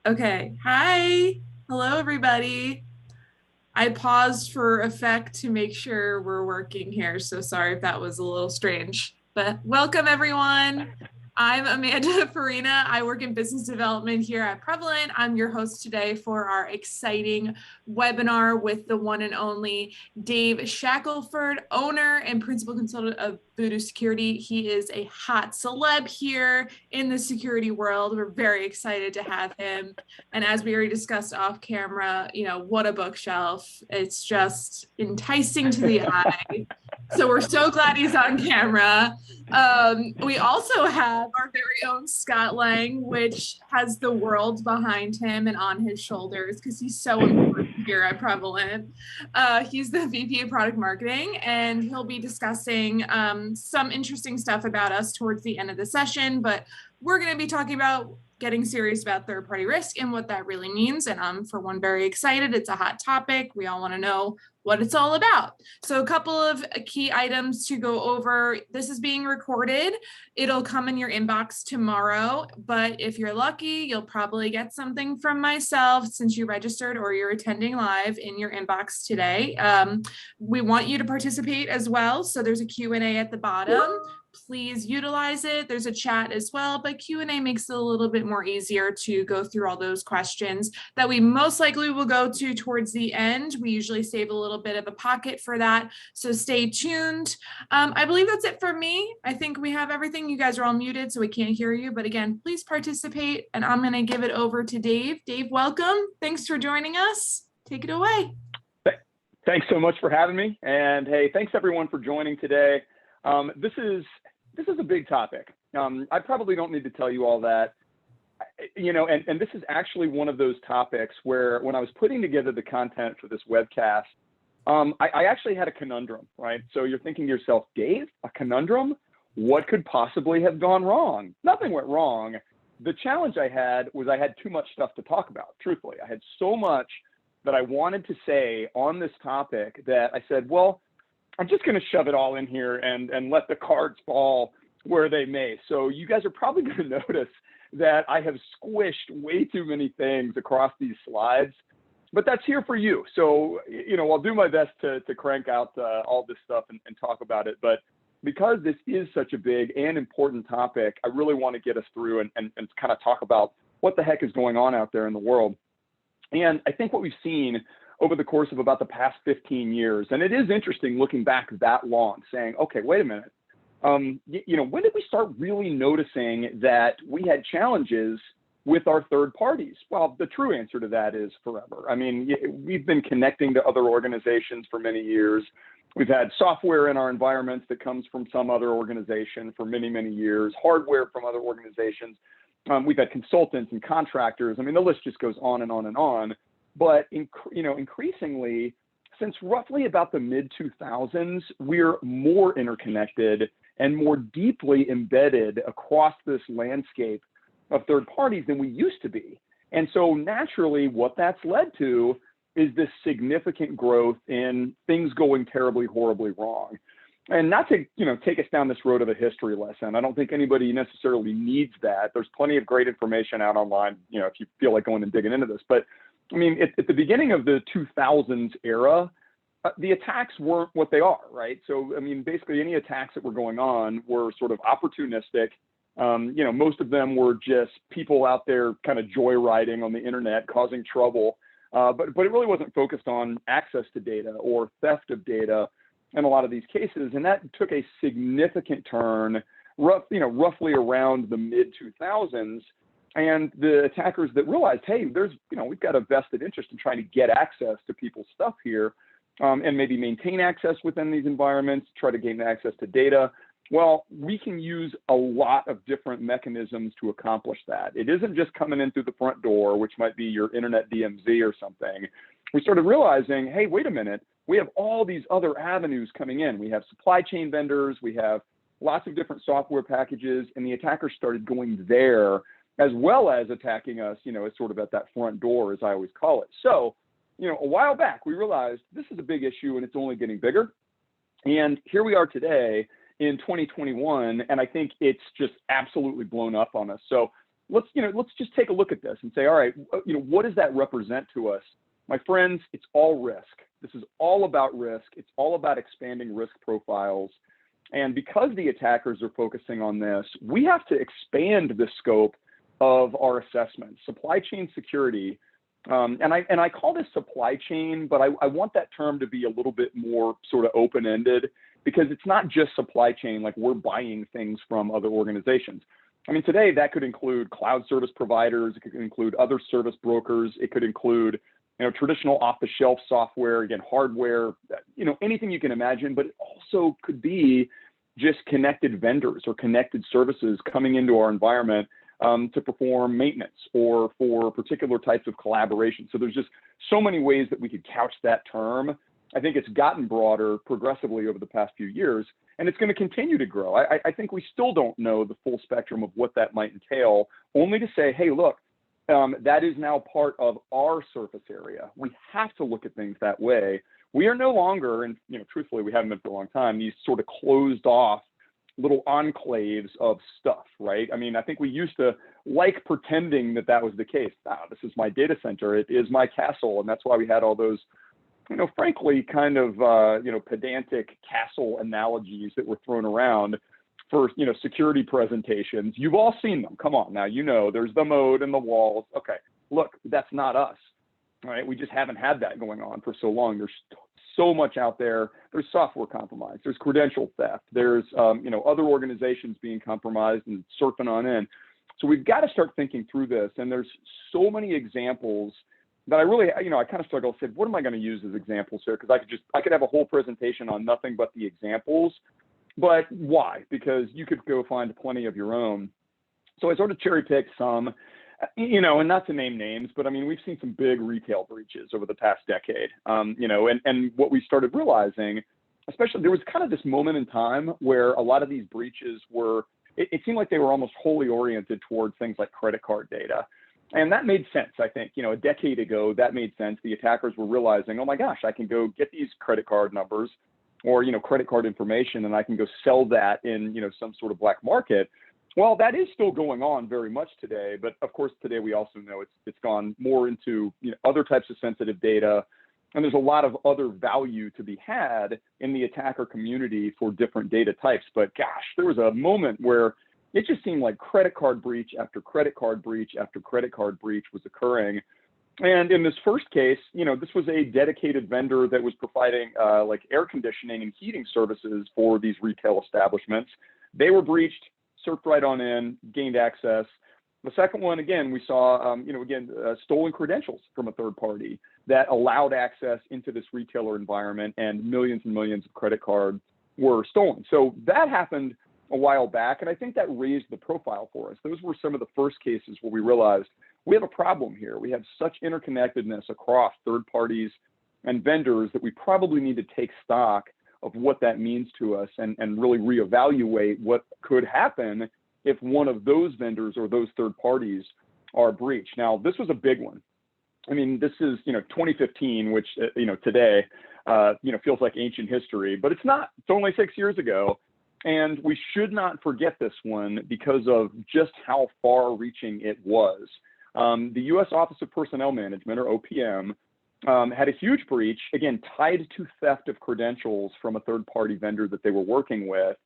Okay. Hi. Hello, everybody. I paused for effect to make sure we're working here, so sorry if that was a little strange. But welcome, everyone. I'm Amanda Farina. I work in business development here at Prevalent. I'm your host today for our exciting webinar with the one and only Dave Shackleford, owner and principal consultant of Voodoo Security. He is a hot celeb here in the security world. We're very excited to have him. And as we already discussed off camera, what a bookshelf. It's just enticing to the eye. So we're so glad he's on camera. We also have our very own Scott Lang, which has the world behind him and on his shoulders because he's so important here at Prevalent. He's the VP of Product Marketing, and he'll be discussing some interesting stuff about us towards the end of the session. But we're going to be talking about getting serious about third-party risk and what that really means. And I'm, for one, very excited. It's a hot topic. We all want to know what it's all about. So a couple of key items to go over. This is being recorded. It'll come in your inbox tomorrow, but if you're lucky, you'll probably get something from myself since you registered or you're attending live in your inbox today. We want you to participate as well. So there's a Q&A at the bottom. Please utilize it. There's a chat as well, but Q&A makes it a little bit more easier to go through all those questions that we most likely will go to towards the end. We usually save a little bit of a pocket for that, so stay tuned. I believe that's it for me. I think we have everything. You guys are all muted, so we can't hear you, but again, please participate, and I'm going to give it over to Dave. Dave, welcome. Thanks for joining us. Take it away. Thanks so much for having me, and hey, thanks everyone for joining today. This is a big topic. I probably don't need to tell you all that, and this is actually one of those topics where when I was putting together the content for this webcast, I actually had a conundrum, right? So you're thinking to yourself, Dave, a conundrum? What could possibly have gone wrong? Nothing went wrong. The challenge I had was I had too much stuff to talk about, truthfully. I had so much that I wanted to say on this topic that I said, well, I'm just going to shove it all in here and let the cards fall where they may. So you guys are probably going to notice that I have squished way too many things across these slides, but that's here for you. So, I'll do my best to crank out all this stuff and talk about it. But because this is such a big and important topic, I really want to get us through and kind of talk about what the heck is going on out there in the world. And I think what we've seen over the course of about the past 15 years. And it is interesting looking back that long, saying, okay, wait a minute. When did we start really noticing that we had challenges with our third parties? Well, the true answer to that is forever. I mean, we've been connecting to other organizations for many years. We've had software in our environments that comes from some other organization for many, many years, hardware from other organizations. We've had consultants and contractors. I mean, the list just goes on and on and on. But increasingly, since roughly about the mid-2000s, we're more interconnected and more deeply embedded across this landscape of third parties than we used to be. And so naturally, what that's led to is this significant growth in things going terribly, horribly wrong. And not to take us down this road of a history lesson. I don't think anybody necessarily needs that. There's plenty of great information out online, if you feel like going and digging into this. But I mean, at the beginning of the 2000s era, the attacks weren't what they are, right? So, I mean, basically any attacks that were going on were sort of opportunistic. Most of them were just people out there kind of joyriding on the internet, causing trouble. But it really wasn't focused on access to data or theft of data in a lot of these cases. And that took a significant turn, roughly around the mid-2000s. And the attackers that realized, hey, we've got a vested interest in trying to get access to people's stuff here and maybe maintain access within these environments, try to gain access to data. Well, we can use a lot of different mechanisms to accomplish that. It isn't just coming in through the front door, which might be your internet DMZ or something. We started realizing, hey, wait a minute, we have all these other avenues coming in. We have supply chain vendors, we have lots of different software packages, and the attackers started going there as well as attacking us, as sort of at that front door, as I always call it. So, a while back, we realized this is a big issue and it's only getting bigger. And here we are today in 2021, and I think it's just absolutely blown up on us. So let's just take a look at this and say, all right, what does that represent to us? My friends, it's all risk. This is all about risk. It's all about expanding risk profiles. And because the attackers are focusing on this, we have to expand the scope of our assessment. Supply chain security, and I call this supply chain, but I want that term to be a little bit more sort of open-ended, because it's not just supply chain, like we're buying things from other organizations. I mean, today that could include cloud service providers, it could include other service brokers, it could include traditional off-the-shelf software, again, hardware, anything you can imagine, but it also could be just connected vendors or connected services coming into our environment to perform maintenance or for particular types of collaboration. So there's just so many ways that we could couch that term. I think it's gotten broader progressively over the past few years, and it's going to continue to grow. I think we still don't know the full spectrum of what that might entail, only to say, hey, look, that is now part of our surface area. We have to look at things that way. We are no longer, and truthfully, we haven't been for a long time, these sort of closed off little enclaves of stuff, right? I mean, I think we used to like pretending that was the case. This is my data center, it is my castle, and that's why we had all those frankly, kind of, pedantic castle analogies that were thrown around for, security presentations. You've all seen them. Come on now, there's the moat and the walls. Okay, look, that's not us, right? We just haven't had that going on for so long. There's so much out there. There's software compromise. There's credential theft. There's, other organizations being compromised and surfing on in. So we've got to start thinking through this. And there's so many examples that I really, I kind of struggle. Said, what am I going to use as examples here? Because I could have a whole presentation on nothing but the examples. But why? Because you could go find plenty of your own. So I sort of cherry picked some, and not to name names, but I mean, we've seen some big retail breaches over the past decade. And what we started realizing, especially there was kind of this moment in time where a lot of these breaches were, it seemed like they were almost wholly oriented towards things like credit card data. And that made sense, I think. A decade ago, that made sense. The attackers were realizing, oh my gosh, I can go get these credit card numbers or, credit card information, and I can go sell that in, some sort of black market. Well, that is still going on very much today. But of course, today we also know it's gone more into other types of sensitive data. And there's a lot of other value to be had in the attacker community for different data types. But gosh, there was a moment where it just seemed like credit card breach after credit card breach after credit card breach was occurring. And in this first case, this was a dedicated vendor that was providing like air conditioning and heating services for these retail establishments. They were breached, surfed right on in, gained access. The second one, again, we saw, stolen credentials from a third party that allowed access into this retailer environment, and millions of credit cards were stolen. So that happened a while back, and I think that raised the profile for us. Those were some of the first cases where we realized we have a problem here. We have such interconnectedness across third parties and vendors that we probably need to take stock of what that means to us and really reevaluate what could happen if one of those vendors or those third parties are breached. Now, this was a big one. I mean, this is, 2015, which, today, feels like ancient history, but it's not. It's only 6 years ago. And we should not forget this one because of just how far-reaching it was. The U.S. Office of Personnel Management, or OPM, had a huge breach, again, tied to theft of credentials from a third-party vendor that they were working with.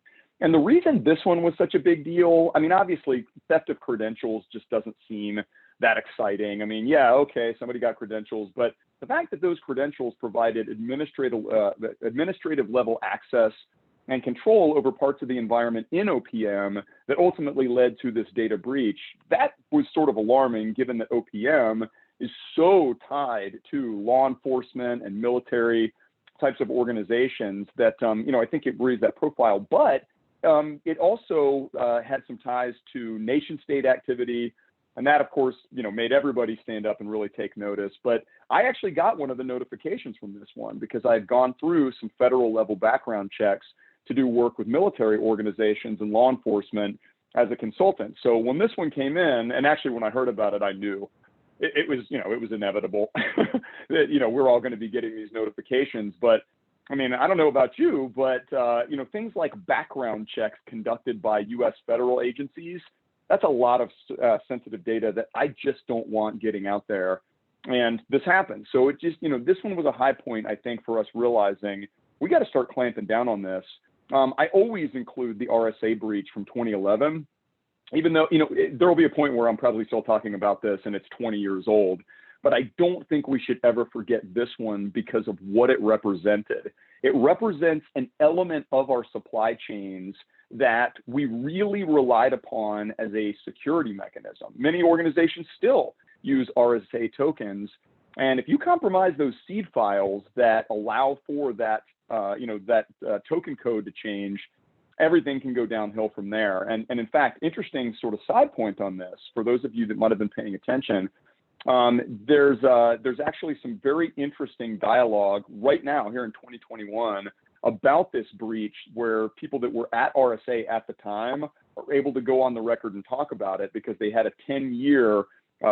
And the reason this one was such a big deal, I mean, obviously, theft of credentials just doesn't seem that exciting. I mean, yeah, okay, somebody got credentials, but the fact that those credentials provided administrative level access and control over parts of the environment in OPM that ultimately led to this data breach, that was sort of alarming given that OPM is so tied to law enforcement and military types of organizations that, I think it raised that profile. But it also had some ties to nation state activity. And that, of course, made everybody stand up and really take notice. But I actually got one of the notifications from this one because I had gone through some federal level background checks to do work with military organizations and law enforcement as a consultant. So when this one came in, and actually when I heard about it, I knew it was inevitable that, we're all going to be getting these notifications. But I mean, I don't know about you, but, things like background checks conducted by U.S. federal agencies, that's a lot of sensitive data that I just don't want getting out there. And this happened. So it just, this one was a high point, I think, for us realizing we got to start clamping down on this. I always include the RSA breach from 2011, even though, there will be a point where I'm probably still talking about this and it's 20 years old. But I don't think we should ever forget this one because of what it represented. It represents an element of our supply chains that we really relied upon as a security mechanism. Many organizations still use RSA tokens. And if you compromise those seed files that allow for that, token code to change, everything can go downhill from there. And in fact, interesting sort of side point on this, for those of you that might have been paying attention, there's actually some very interesting dialogue right now here in 2021 about this breach, where people that were at RSA at the time are able to go on the record and talk about it because they had a 10-year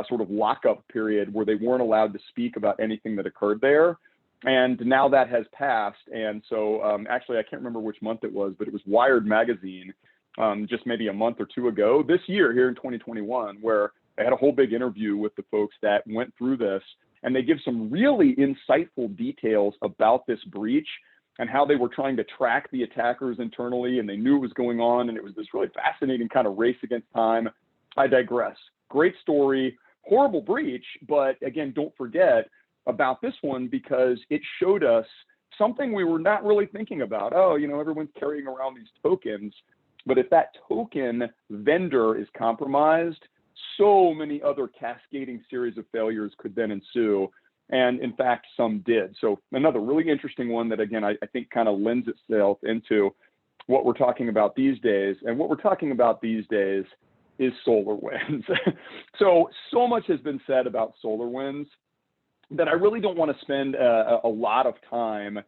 sort of lockup period where they weren't allowed to speak about anything that occurred there. And now that has passed. And so actually, I can't remember which month it was, but it was Wired magazine just maybe a month or two ago this year here in 2021, where I had a whole big interview with the folks that went through this, and they give some really insightful details about this breach and how they were trying to track the attackers internally, and they knew it was going on, and it was this really fascinating kind of race against time. I digress. Great story, horrible breach, but again, don't forget about this one because it showed us something we were not really thinking about. Oh, everyone's carrying around these tokens, but if that token vendor is compromised, so many other cascading series of failures could then ensue. And in fact, some did. So another really interesting one that, again, I think kind of lends itself into what we're talking about these days. And what we're talking about these days is SolarWinds. So much has been said about SolarWinds that I really don't want to spend a lot of time,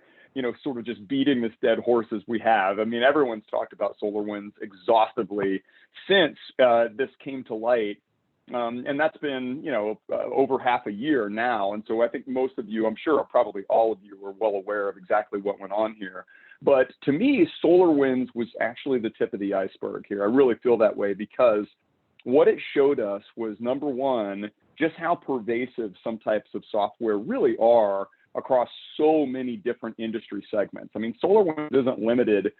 sort of just beating this dead horse as we have. I mean, everyone's talked about SolarWinds exhaustively since this came to light. And that's been, over half a year now. And so I think most of you, I'm sure probably all of you, are well aware of exactly what went on here. But to me, SolarWinds was actually the tip of the iceberg here. I really feel that way because what it showed us was, number one, just how pervasive some types of software really are across so many different industry segments. I mean, SolarWinds isn't limited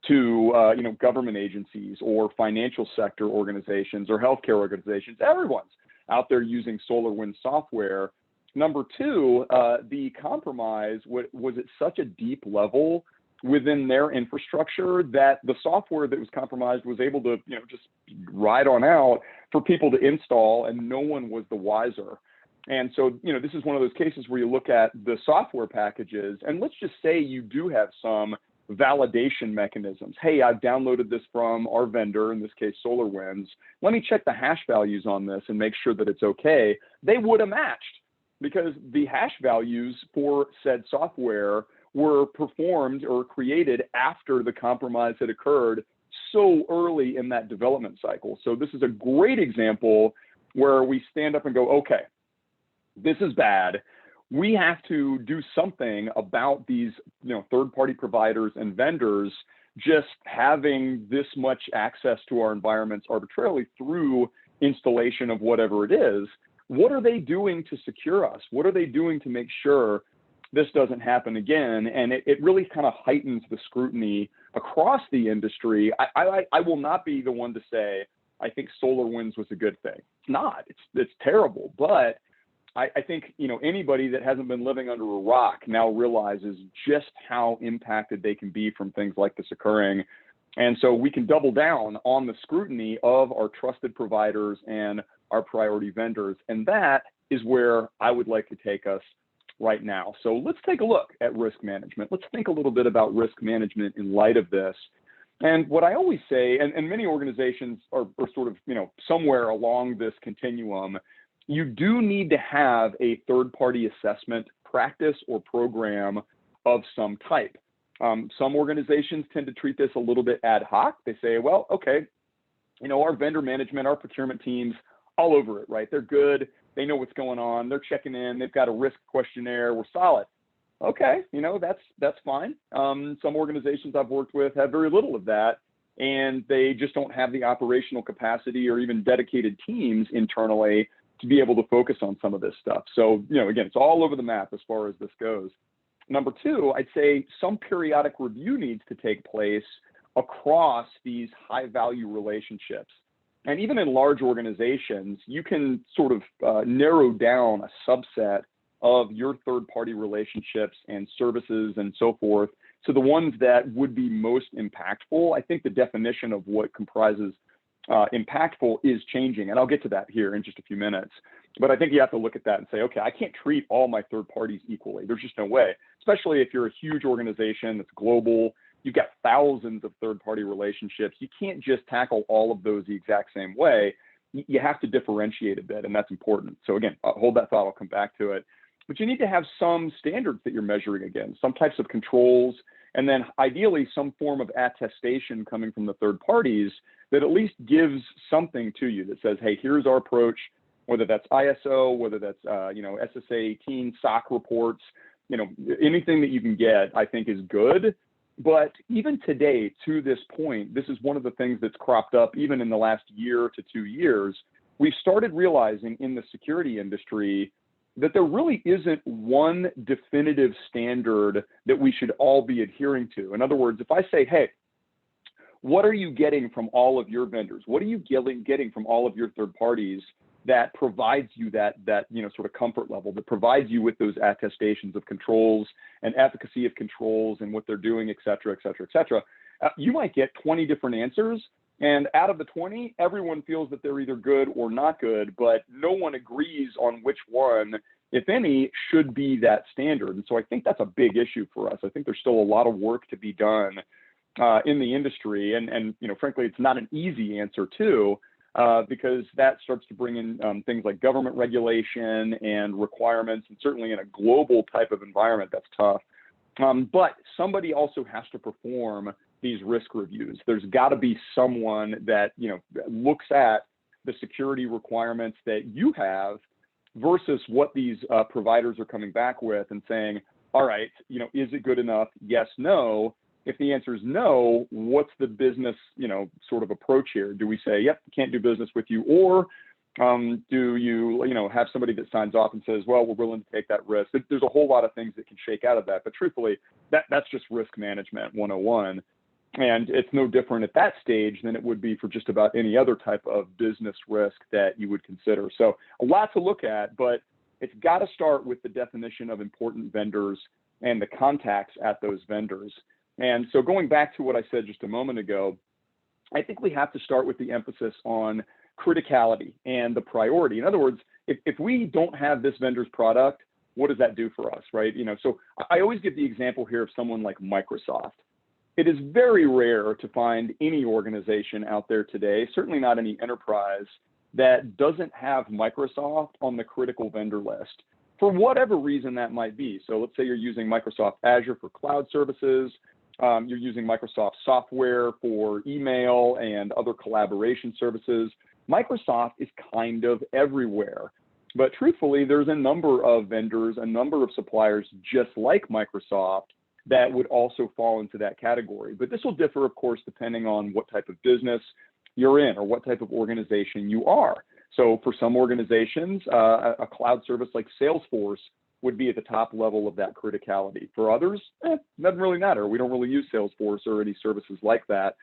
to government agencies or financial sector organizations or healthcare organizations. Everyone's out there using SolarWinds software. Number two, the compromise was at such a deep level within their infrastructure that the software that was compromised was able to just ride on out for people to install, and no one was the wiser. And so this is one of those cases where you look at the software packages, and let's just say you do have some validation mechanisms. Hey, I've downloaded this from our vendor, in this case SolarWinds. Let me check the hash values on this and make sure that it's okay. They would have matched because the hash values for said software were performed or created after the compromise had occurred so early in that development cycle. So this is a great example where we stand up and go, okay, this is bad. We have to do something about these, third-party providers and vendors just having this much access to our environments arbitrarily through installation of whatever it is. What are they doing to secure us? What are they doing to make sure this doesn't happen again? And it really kind of heightens the scrutiny across the industry. I will not be the one to say I think SolarWinds was a good thing. It's not. It's terrible, but I think anybody that hasn't been living under a rock now realizes just how impacted they can be from things like this occurring. And so we can double down on the scrutiny of our trusted providers and our priority vendors. And that is where I would like to take us right now. So let's take a look at risk management. Let's think a little bit about risk management in light of this. And what I always say, and many organizations are sort of, somewhere along this continuum, you do need to have a third-party assessment practice or program of some type. Some organizations tend to treat this a little bit ad hoc. They say, well, okay, our vendor management, our procurement teams, all over it, right? They're good. They know what's going on. They're checking in. They've got a risk questionnaire. We're solid. Okay, that's fine. Some organizations I've worked with have very little of that. and they just don't have the operational capacity or even dedicated teams internally to be able to focus on some of this stuff. So, again, it's all over the map as far as this goes. Number two, I'd say some periodic review needs to take place across these high value relationships. And even in large organizations, you can sort of narrow down a subset of your third-party relationships and services and so forth to the ones that would be most impactful. I think the definition of what comprises impactful is changing, and I'll get to that here in just a few minutes. But I think you have to look at that and say, okay, I can't treat all my third parties equally. There's just no way, especially if you're a huge organization that's global. You've got thousands of third-party relationships. You can't just tackle all of those the exact same way. You have to differentiate a bit, and that's important. So again, hold that thought, I'll come back to it. But you need to have some standards that you're measuring against, some types of controls, and then ideally some form of attestation coming from the third parties that at least gives something to you that says, hey, here's our approach, whether that's ISO, whether that's SSA 18, SOC reports, anything that you can get, I think is good. But even today, to this point, this is one of the things that's cropped up even in the last year to 2 years. We've started realizing in the security industry that there really isn't one definitive standard that we should all be adhering to. In other words, if I say, hey, what are you getting from all of your vendors? What are you getting from all of your third parties that provides you that sort of comfort level, that provides you with those attestations of controls and efficacy of controls and what they're doing, et cetera, et cetera, et cetera. You might get 20 different answers, and out of the 20, everyone feels that they're either good or not good, but no one agrees on which one, if any, should be that standard. And so I think that's a big issue for us. I think there's still a lot of work to be done in the industry, and frankly, it's not an easy answer too. Because that starts to bring in things like government regulation and requirements, and certainly in a global type of environment, that's tough. But somebody also has to perform these risk reviews. There's got to be someone that looks at the security requirements that you have versus what these providers are coming back with and saying, all right, is it good enough? Yes, no. If the answer is no, what's the business, sort of approach here? Do we say, yep, can't do business with you? Or do you, have somebody that signs off and says, well, we're willing to take that risk? There's a whole lot of things that can shake out of that. But truthfully, that's just risk management 101. And it's no different at that stage than it would be for just about any other type of business risk that you would consider. So a lot to look at, but it's got to start with the definition of important vendors and the contacts at those vendors. And so going back to what I said just a moment ago, I think we have to start with the emphasis on criticality and the priority. In other words, if we don't have this vendor's product, what does that do for us, right? So I always give the example here of someone like Microsoft. It is very rare to find any organization out there today, certainly not any enterprise, that doesn't have Microsoft on the critical vendor list for whatever reason that might be. So let's say you're using Microsoft Azure for cloud services. You're using Microsoft software for email and other collaboration services. Microsoft is kind of everywhere. But truthfully, there's a number of vendors, a number of suppliers just like Microsoft that would also fall into that category. But this will differ, of course, depending on what type of business you're in or what type of organization you are. So for some organizations, a cloud service like Salesforce would be at the top level of that criticality. For others, doesn't really matter. We don't really use Salesforce or any services like that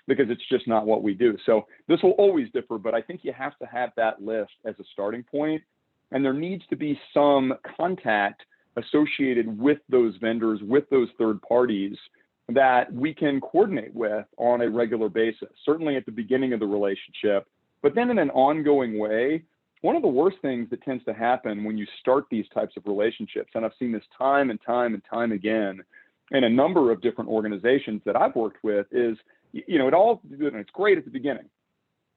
because it's just not what we do. So this will always differ, but I think you have to have that list as a starting point, and there needs to be some contact associated with those vendors, with those third parties that we can coordinate with on a regular basis, certainly at the beginning of the relationship, but then in an ongoing way. One of the worst things that tends to happen when you start these types of relationships, and I've seen this time and time and time again in a number of different organizations that I've worked with, is, it's great at the beginning.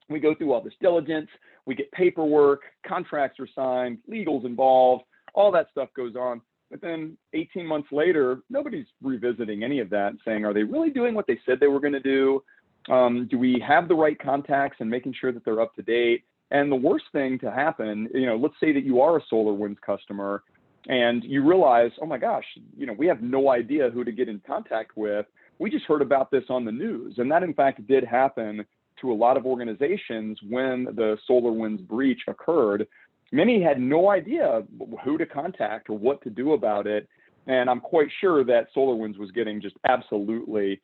We go through all this diligence, we get paperwork, contracts are signed, legal's involved, all that stuff goes on. But then 18 months later, nobody's revisiting any of that and saying, are they really doing what they said they were going to do? Do we have the right contacts and making sure that they're up to date? And the worst thing to happen, let's say that you are a SolarWinds customer and you realize, oh my gosh, we have no idea who to get in contact with. we just heard about this on the news. And that, in fact, did happen to a lot of organizations when the SolarWinds breach occurred. Many had no idea who to contact or what to do about it. And I'm quite sure that SolarWinds was getting just absolutely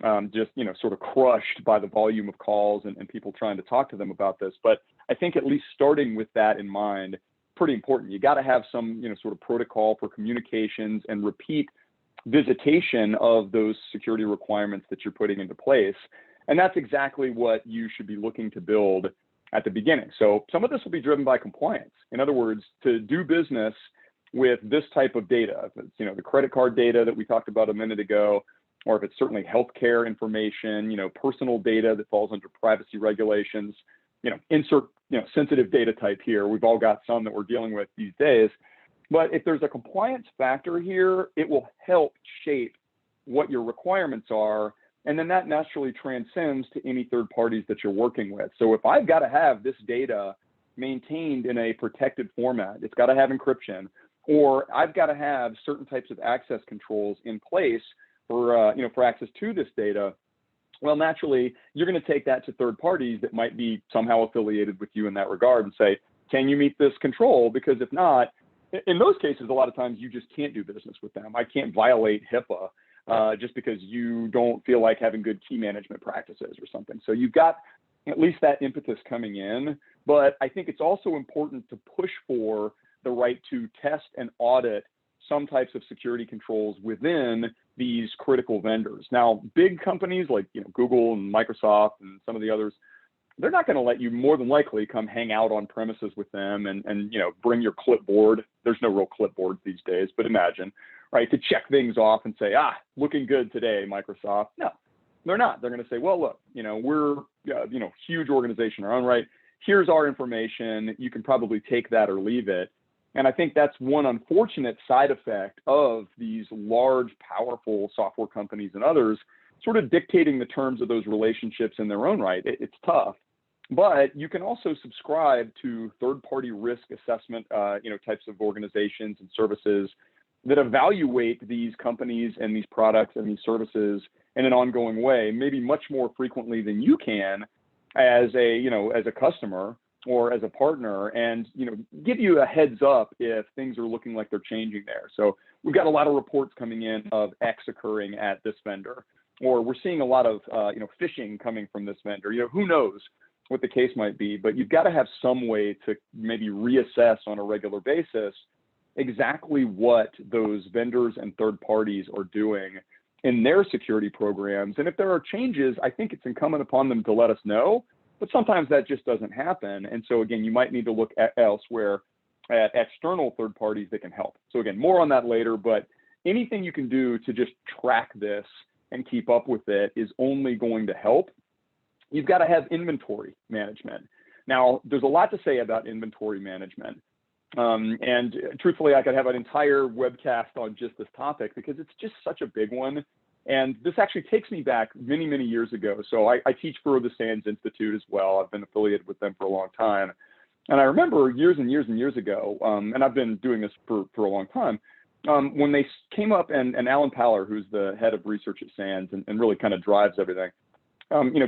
sort of crushed by the volume of calls and people trying to talk to them about this. But I think at least starting with that in mind, pretty important. You got to have some, sort of protocol for communications and repeat visitation of those security requirements that you're putting into place. And that's exactly what you should be looking to build at the beginning. So some of this will be driven by compliance. In other words, to do business with this type of data, if it's, the credit card data that we talked about a minute ago, or if it's certainly healthcare information, personal data that falls under privacy regulations, insert, sensitive data type here. We've all got some that we're dealing with these days. But if there's a compliance factor here, it will help shape what your requirements are. And then that naturally transcends to any third parties that you're working with. So if I've got to have this data maintained in a protected format, it's got to have encryption, or I've got to have certain types of access controls in place for access to this data, well, naturally, you're going to take that to third parties that might be somehow affiliated with you in that regard and say, can you meet this control? Because if not, in those cases, a lot of times you just can't do business with them. I can't violate HIPAA just because you don't feel like having good key management practices or something. So you've got at least that impetus coming in. But I think it's also important to push for the right to test and audit some types of security controls within these critical vendors. Now, big companies like Google and Microsoft and some of the others, they're not going to let you more than likely come hang out on premises with them and bring your clipboard. There's no real clipboard these days, but imagine, right, to check things off and say, looking good today, Microsoft. No, they're not. They're going to say, well, look, we're huge organization in our own right. Here's our information. You can probably take that or leave it. And I think that's one unfortunate side effect of these large, powerful software companies and others sort of dictating the terms of those relationships in their own right. It's tough, but you can also subscribe to third-party risk assessment, types of organizations and services that evaluate these companies and these products and these services in an ongoing way, maybe much more frequently than you can as a customer or as a partner, and give you a heads up if things are looking like they're changing there. So we've got a lot of reports coming in of X occurring at this vendor, or we're seeing a lot of phishing coming from this vendor. Who knows what the case might be, but you've got to have some way to maybe reassess on a regular basis exactly what those vendors and third parties are doing in their security programs. And if there are changes, I think it's incumbent upon them to let us know. But sometimes that just doesn't happen. And so again, you might need to look elsewhere at external third parties that can help. So again, more on that later, but anything you can do to just track this and keep up with it is only going to help. You've got to have inventory management. Now, there's a lot to say about inventory management. And truthfully, I could have an entire webcast on just this topic because it's just such a big one. And this actually takes me back many, many years ago. So I teach for the SANS Institute as well. I've been affiliated with them for a long time. And I remember years and years and years ago, and I've been doing this for a long time, when they came up and Alan Paller, who's the head of research at SANS and really kind of drives everything,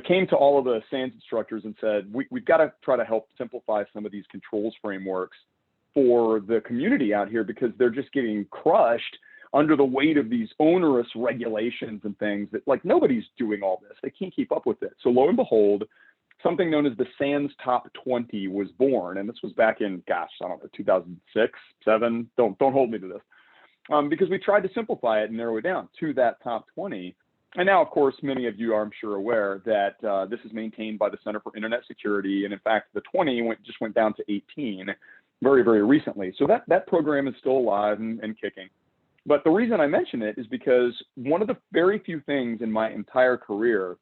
came to all of the SANS instructors and said, we've got to try to help simplify some of these controls frameworks for the community out here because they're just getting crushed under the weight of these onerous regulations and things that nobody's doing all this. They can't keep up with it. So lo and behold, something known as the SANS Top 20 was born. And this was back in, 2006, 7, don't hold me to this. Because we tried to simplify it and narrow it down to that top 20. And now, of course, many of you are, I'm sure, aware that this is maintained by the Center for Internet Security. And in fact, the 20 just went down to 18 very, very recently. So that program is still alive and kicking. But the reason I mention it is because one of the very few things in my entire career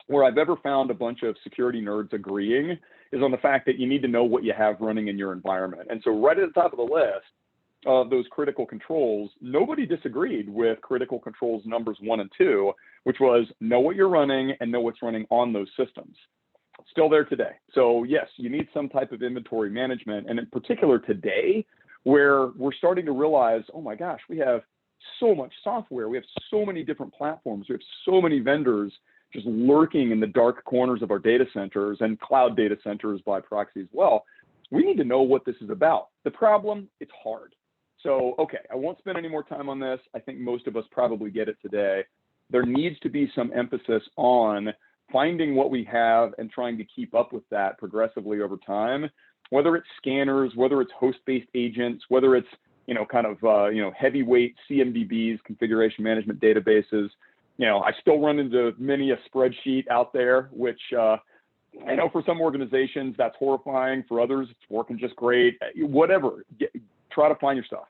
where I've ever found a bunch of security nerds agreeing is on the fact that you need to know what you have running in your environment. And so right at the top of the list of those critical controls, nobody disagreed with critical controls numbers 1 and 2, which was know what you're running and know what's running on those systems. Still there today. So yes, you need some type of inventory management. And in particular today, where we're starting to realize, oh my gosh, we have so much software. We have so many different platforms. We have so many vendors just lurking in the dark corners of our data centers and cloud data centers by proxy as well. We need to know what this is about. The problem, it's hard. So, okay, I won't spend any more time on this. I think most of us probably get it today. There needs to be some emphasis on finding what we have and trying to keep up with that progressively over time, whether it's scanners, whether it's host-based agents, whether it's, kind of, heavyweight CMDBs, configuration management databases. I still run into many a spreadsheet out there, which, I know for some organizations that's horrifying. For others, it's working just great. Whatever, try to find your stuff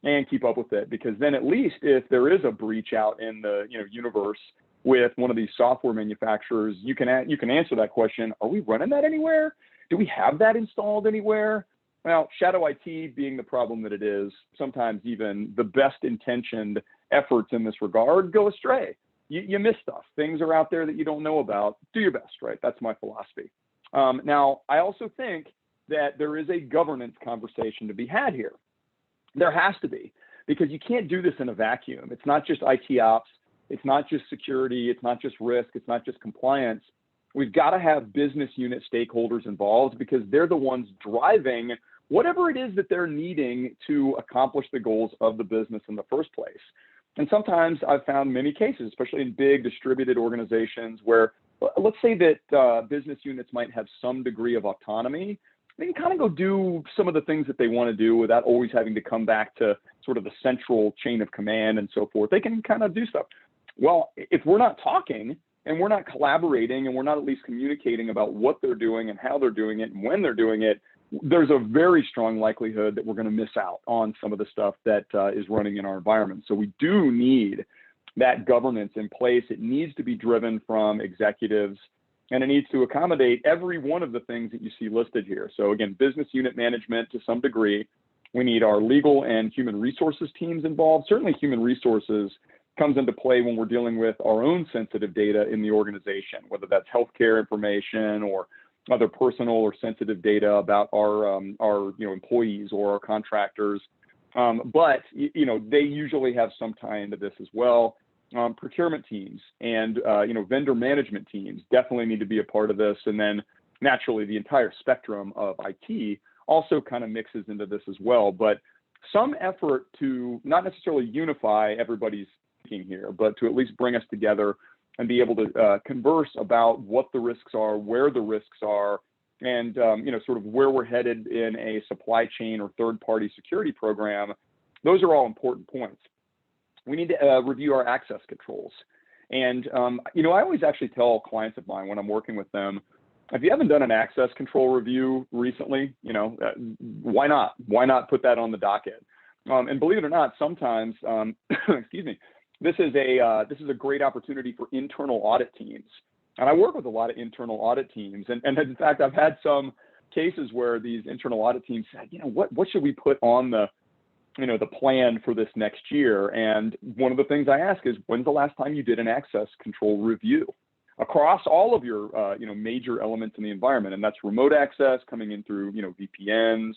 and keep up with it, because then at least if there is a breach out in the universe with one of these software manufacturers, you can answer that question. Are we running that anywhere? Do we have that installed anywhere? Well, shadow IT being the problem that it is, sometimes even the best intentioned efforts in this regard go astray. You miss stuff. Things are out there that you don't know about. Do your best, right? That's my philosophy. Now, I also think that there is a governance conversation to be had here. There has to be, because you can't do this in a vacuum. It's not just IT ops. It's not just security. It's not just risk. It's not just compliance. We've got to have business unit stakeholders involved, because they're the ones driving whatever it is that they're needing to accomplish the goals of the business in the first place. And sometimes I've found many cases, especially in big distributed organizations, where let's say that business units might have some degree of autonomy. They can kind of go do some of the things that they want to do without always having to come back to sort of the central chain of command and so forth. They can kind of do stuff. Well, if we're not talking and we're not collaborating and we're not at least communicating about what they're doing and how they're doing it and when they're doing it, there's a very strong likelihood that we're going to miss out on some of the stuff that is running in our environment. So we do need that governance in place. It needs to be driven from executives, and it needs to accommodate every one of the things that you see listed here. So again, business unit management to some degree. We need our legal and human resources teams involved. Certainly human resources comes into play when we're dealing with our own sensitive data in the organization, whether that's healthcare information or other personal or sensitive data about our employees or our contractors. But they usually have some tie into this as well. Procurement teams and vendor management teams definitely need to be a part of this. And then naturally the entire spectrum of IT also kind of mixes into this as well. But some effort to not necessarily unify everybody's thinking here, but to at least bring us together and be able to converse about what the risks are, where the risks are, and sort of where we're headed in a supply chain or third-party security program. Those are all important points. We need to review our access controls. And I always actually tell clients of mine when I'm working with them, if you haven't done an access control review recently, why not? Why not put that on the docket? And believe it or not, sometimes, excuse me, this is a great opportunity for internal audit teams. And I work with a lot of internal audit teams. And in fact, I've had some cases where these internal audit teams said, what should we put on the plan for this next year? And one of the things I ask is, when's the last time you did an access control review across all of your, major elements in the environment? And that's remote access coming in through, VPNs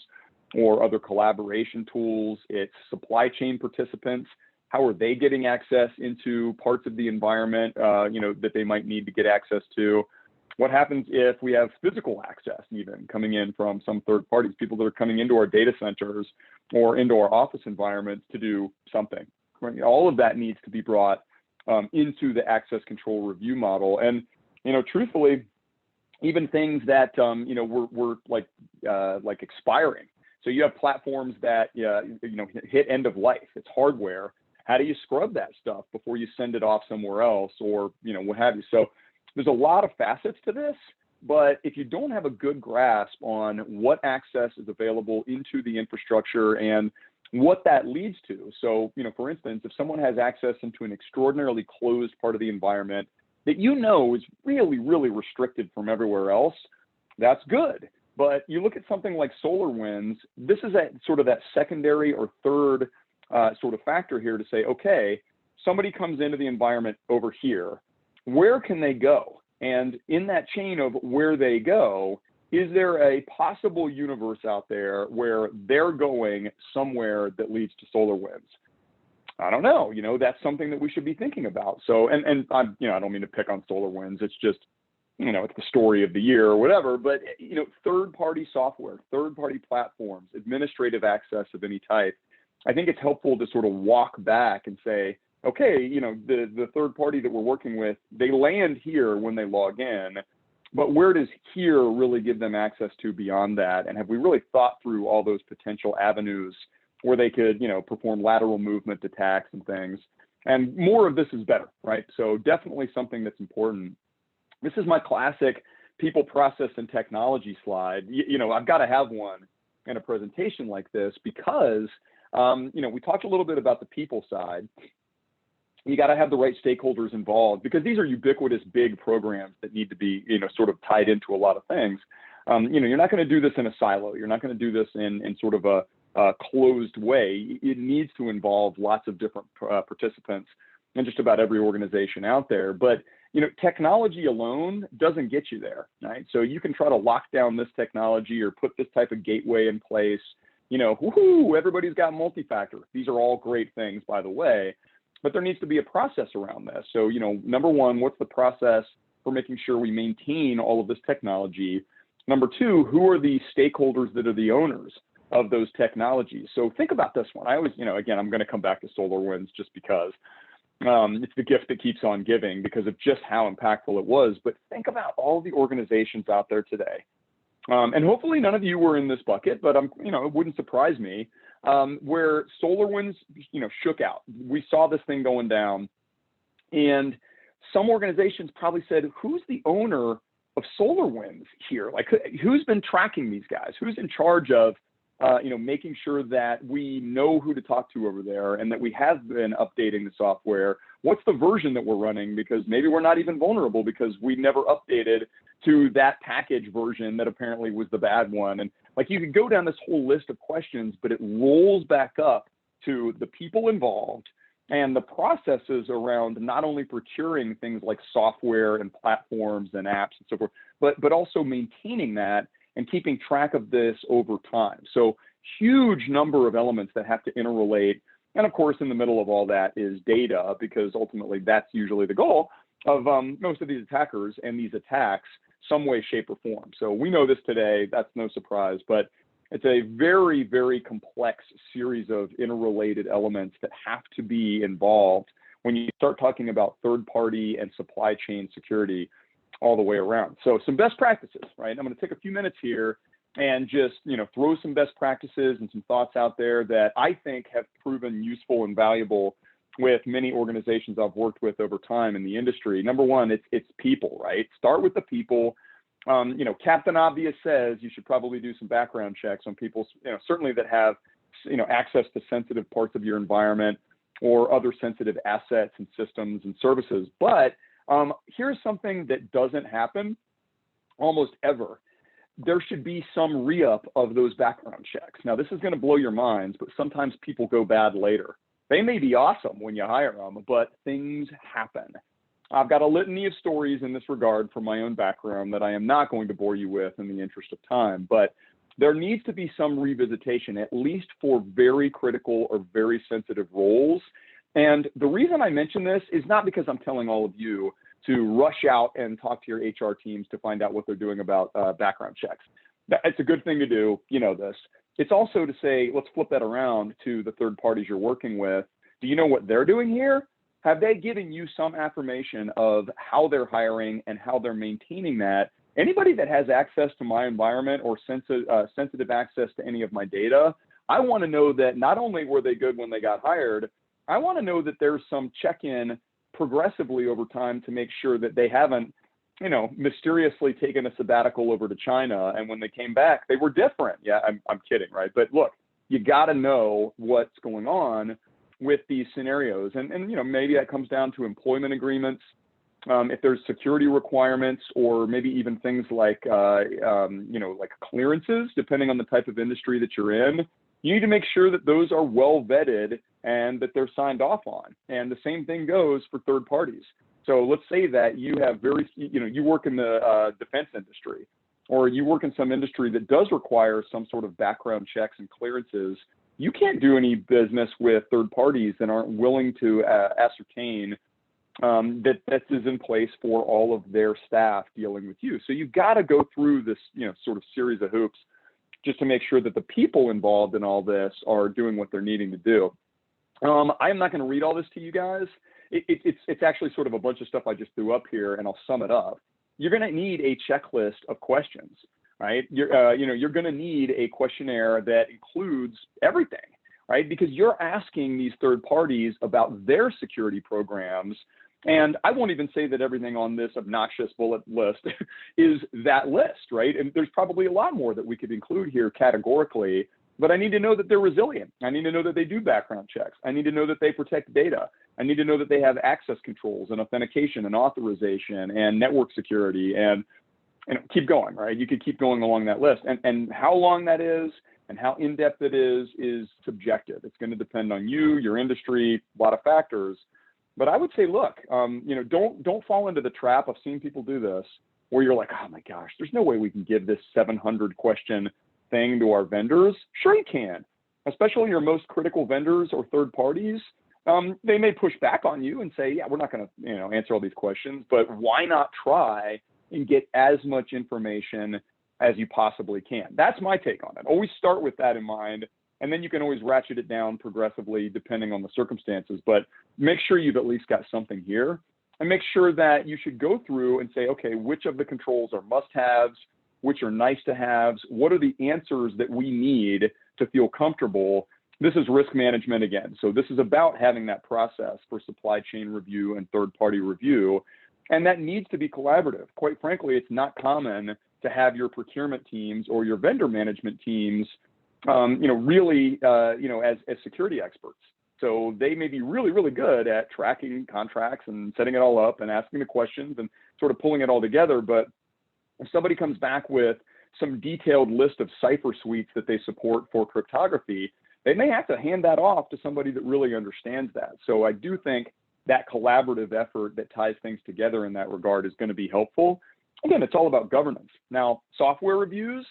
or other collaboration tools. It's supply chain participants. How are they getting access into parts of the environment, that they might need to get access to? What happens if we have physical access even coming in from some third parties, people that are coming into our data centers or into our office environments to do something? All of that needs to be brought into the access control review model. And, truthfully, even things that, were like expiring. So you have platforms that, hit end of life. It's hardware. How do you scrub that stuff before you send it off somewhere else or, what have you? So there's a lot of facets to this, but if you don't have a good grasp on what access is available into the infrastructure and what that leads to. So, for instance, if someone has access into an extraordinarily closed part of the environment that is really, really restricted from everywhere else, that's good. But you look at something like SolarWinds, this is sort of that secondary or third sort of factor here to say, okay, somebody comes into the environment over here, where can they go? And in that chain of where they go, is there a possible universe out there where they're going somewhere that leads to SolarWinds? I don't know, that's something that we should be thinking about. So, and I'm, I don't mean to pick on SolarWinds. It's just, it's the story of the year or whatever, but, third-party software, third-party platforms, administrative access of any type. I think it's helpful to sort of walk back and say, okay, the third party that we're working with, they land here when they log in, but where does here really give them access to beyond that? And have we really thought through all those potential avenues where they could, perform lateral movement attacks and things? And more of this is better, right? So definitely something that's important. This is my classic people, process, and technology slide. I've got to have one in a presentation like this because, we talked a little bit about the people side. You got to have the right stakeholders involved because these are ubiquitous big programs that need to be, sort of tied into a lot of things. You're not going to do this in a silo. You're not going to do this in sort of a closed way. It needs to involve lots of different participants in just about every organization out there. But, technology alone doesn't get you there, right? So you can try to lock down this technology or put this type of gateway in place. Woohoo, everybody's got multi-factor. These are all great things, by the way, but there needs to be a process around this. So, number one, what's the process for making sure we maintain all of this technology? Number two, who are the stakeholders that are the owners of those technologies? So think about this one. I always, again, I'm going to come back to SolarWinds just because it's the gift that keeps on giving because of just how impactful it was. But think about all the organizations out there today. And hopefully none of you were in this bucket, but it wouldn't surprise me, where SolarWinds, shook out. We saw this thing going down, and some organizations probably said, who's the owner of SolarWinds here? Like, who's been tracking these guys? Who's in charge of, making sure that we know who to talk to over there and that we have been updating the software? What's the version that we're running? Because maybe we're not even vulnerable because we never updated to that package version that apparently was the bad one. And like, you could go down this whole list of questions, but it rolls back up to the people involved and the processes around not only procuring things like software and platforms and apps and so forth, but also maintaining that and keeping track of this over time. So huge number of elements that have to interrelate. And of course, in the middle of all that is data, because ultimately that's usually the goal of most of these attackers and these attacks, some way, shape, or form. So we know this today, that's no surprise, but it's a very, very complex series of interrelated elements that have to be involved when you start talking about third-party and supply chain security all the way around. So some best practices, right? I'm going to take a few minutes here and just, throw some best practices and some thoughts out there that I think have proven useful and valuable with many organizations I've worked with over time in the industry. Number one, it's people, right? Start with the people. Captain Obvious says you should probably do some background checks on people, certainly that have, access to sensitive parts of your environment or other sensitive assets and systems and services. But here's something that doesn't happen almost ever. There should be some re-up of those background checks. Now, this is going to blow your minds, but sometimes people go bad later. They may be awesome when you hire them, but things happen. I've got a litany of stories in this regard from my own background that I am not going to bore you with in the interest of time, but there needs to be some revisitation, at least for very critical or very sensitive roles. And the reason I mention this is not because I'm telling all of you to rush out and talk to your HR teams to find out what they're doing about background checks. It's a good thing to do, this. It's also to say, let's flip that around to the third parties you're working with. Do you know what they're doing here? Have they given you some affirmation of how they're hiring and how they're maintaining that? Anybody that has access to my environment or sensitive access to any of my data, I want to know that not only were they good when they got hired, I want to know that there's some check-in progressively over time to make sure that they haven't, mysteriously taken a sabbatical over to China, and when they came back, they were different. Yeah, I'm kidding, right? But look, you got to know what's going on with these scenarios, and maybe that comes down to employment agreements. If there's security requirements, or maybe even things like like clearances, depending on the type of industry that you're in, you need to make sure that those are well vetted and that they're signed off on. And the same thing goes for third parties. So let's say that you have you work in the defense industry, or you work in some industry that does require some sort of background checks and clearances. you can't do any business with third parties that aren't willing to ascertain that this is in place for all of their staff dealing with you. So you've got to go through this, sort of series of hoops just to make sure that the people involved in all this are doing what they're needing to do. I'm not going to read all this to you guys. It's actually sort of a bunch of stuff I just threw up here, and I'll sum it up. You're going to need a checklist of questions, right? You're going to need a questionnaire that includes everything, right? Because you're asking these third parties about their security programs. And I won't even say that everything on this obnoxious bullet list is that list, right? And there's probably a lot more that we could include here categorically, but I need to know that they're resilient. I need to know that they do background checks. I need to know that they protect data. I need to know that they have access controls and authentication and authorization and network security and keep going, right? You could keep going along that list. And how long that is and how in-depth it is subjective. It's going to depend on you, your industry, a lot of factors. But I would say, look, don't fall into the trap of seeing people do this where you're like, oh my gosh, there's no way we can give this 700 question thing to our vendors. Sure you can, especially your most critical vendors or third parties. They may push back on you and say, yeah, we're not going to answer all these questions, but why not try and get as much information as you possibly can? That's my take on it. Always start with that in mind. And then you can always ratchet it down progressively depending on the circumstances, but make sure you've at least got something here, and make sure that you should go through and say, okay, which of the controls are must-haves, which are nice-to-haves, what are the answers that we need to feel comfortable. This is risk management again. So this is about having that process for supply chain review and third-party review, and that needs to be collaborative. Quite frankly, it's not common to have your procurement teams or your vendor management teams really, as security experts. So they may be really, really good at tracking contracts and setting it all up and asking the questions and sort of pulling it all together. But if somebody comes back with some detailed list of cipher suites that they support for cryptography, they may have to hand that off to somebody that really understands that. So I do think that collaborative effort that ties things together in that regard is going to be helpful. Again, it's all about governance. Now, software reviews,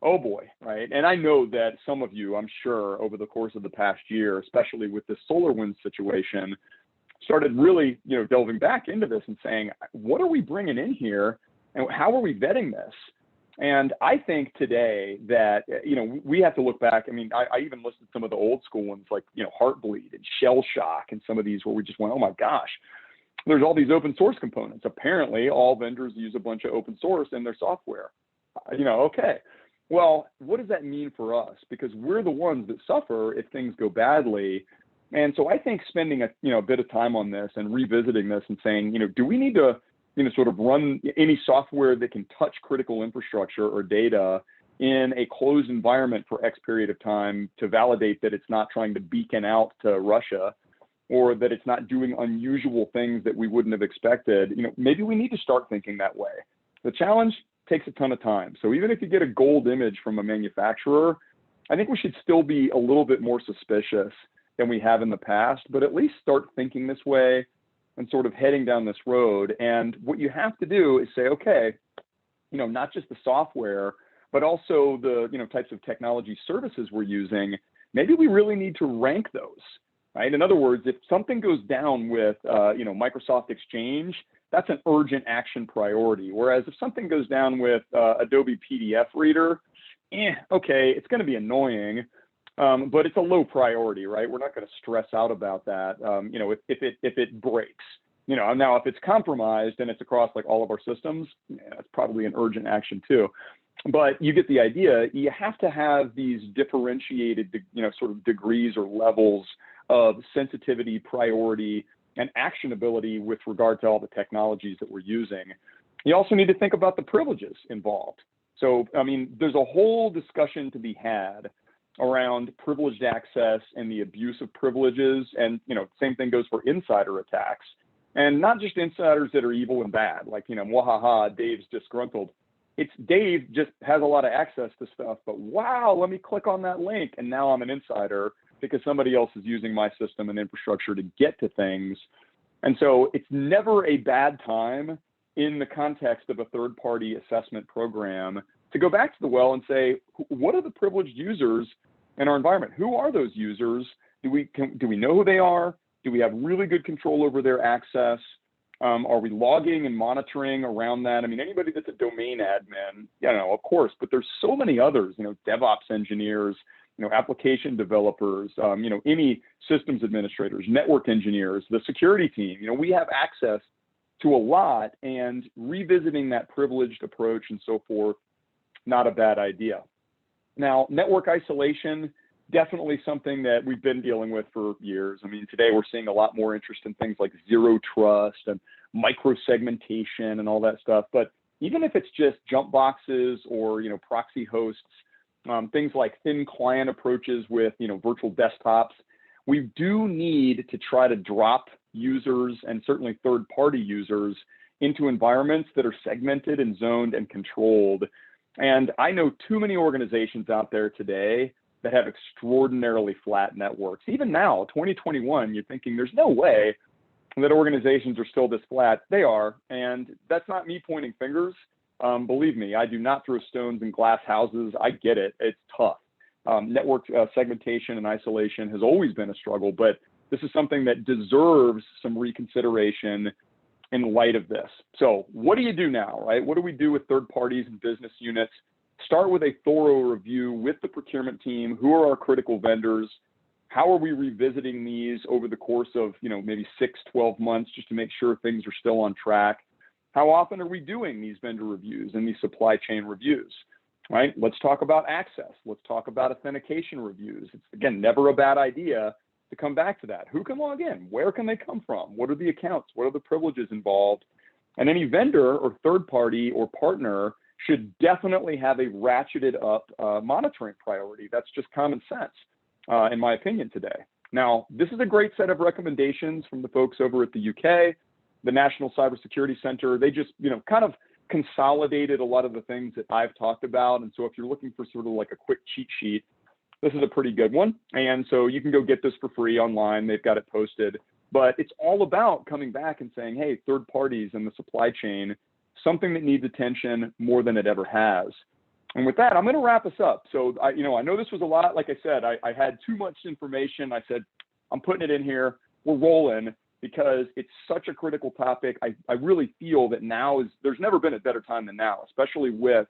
oh boy, right? And I know that some of you, I'm sure, over the course of the past year, especially with this SolarWinds situation, started really, delving back into this and saying, what are we bringing in here, and how are we vetting this? And I think today that, we have to look back. I mean, I even listed some of the old school ones like, Heartbleed and Shell Shock and some of these where we just went, oh my gosh, there's all these open source components. Apparently, all vendors use a bunch of open source in their software. Okay. Well, what does that mean for us? Because we're the ones that suffer if things go badly. And so I think spending a bit of time on this and revisiting this and saying, do we need to, sort of run any software that can touch critical infrastructure or data in a closed environment for X period of time to validate that it's not trying to beacon out to Russia, or that it's not doing unusual things that we wouldn't have expected? Maybe we need to start thinking that way. The challenge takes a ton of time. So even if you get a gold image from a manufacturer, I think we should still be a little bit more suspicious than we have in the past, but at least start thinking this way and sort of heading down this road. And what you have to do is say, okay, not just the software, but also the, types of technology services we're using. Maybe we really need to rank those, right? In other words, if something goes down with, Microsoft Exchange, that's an urgent action priority. Whereas if something goes down with Adobe PDF Reader, okay, it's going to be annoying, but it's a low priority, right? We're not going to stress out about that, if it breaks. Now if it's compromised and it's across like all of our systems, that's probably an urgent action too. But you get the idea. You have to have these differentiated, sort of degrees or levels of sensitivity, priority, and actionability with regard to all the technologies that we're using. You also need to think about the privileges involved. So, there's a whole discussion to be had around privileged access and the abuse of privileges. And, same thing goes for insider attacks. And not just insiders that are evil and bad, like, wahaha, Dave's disgruntled. It's Dave just has a lot of access to stuff, but wow, let me click on that link and now I'm an insider because somebody else is using my system and infrastructure to get to things. And so it's never a bad time in the context of a third-party assessment program to go back to the well and say, what are the privileged users in our environment. Who are those users? Do we know who they are? Do we have really good control over their access? Are we logging and monitoring around that? I mean, anybody that's a domain admin, of course, but there's so many others, DevOps engineers, application developers, any systems administrators, network engineers, the security team. We have access to a lot, and revisiting that privileged approach and so forth, not a bad idea. Now, network isolation, definitely something that we've been dealing with for years. I mean, today we're seeing a lot more interest in things like zero trust and microsegmentation and all that stuff. But even if it's just jump boxes or, proxy hosts, things like thin client approaches with, virtual desktops, we do need to try to drop users and certainly third-party users into environments that are segmented and zoned and controlled. And I know too many organizations out there today that have extraordinarily flat networks. Even now, 2021, you're thinking there's no way that organizations are still this flat. They are, and that's not me pointing fingers. Believe me, I do not throw stones in glass houses. I get it. It's tough. Network segmentation and isolation has always been a struggle, but this is something that deserves some reconsideration in light of this. So what do you do now, right? What do we do with third parties and business units? Start with a thorough review with the procurement team. Who are our critical vendors? How are we revisiting these over the course of, maybe 6, 12 months just to make sure things are still on track? How often are we doing these vendor reviews and these supply chain reviews, right? Let's talk about access. Let's talk about authentication reviews. It's, again, never a bad idea to come back to that. Who can log in? Where can they come from? What are the accounts? What are the privileges involved? And any vendor or third party or partner should definitely have a ratcheted up monitoring priority. That's just common sense, in my opinion, today. Now, this is a great set of recommendations from the folks over at the UK, the National Cybersecurity Center. They just, kind of consolidated a lot of the things that I've talked about. And so if you're looking for sort of like a quick cheat sheet, this is a pretty good one. And so you can go get this for free online. They've got it posted. But it's all about coming back and saying, hey, third parties in the supply chain, something that needs attention more than it ever has. And with that, I'm going to wrap us up. So, I know this was a lot. Like I said, I had too much information. I said, I'm putting it in here. We're rolling because it's such a critical topic. I really feel that there's never been a better time than now, especially with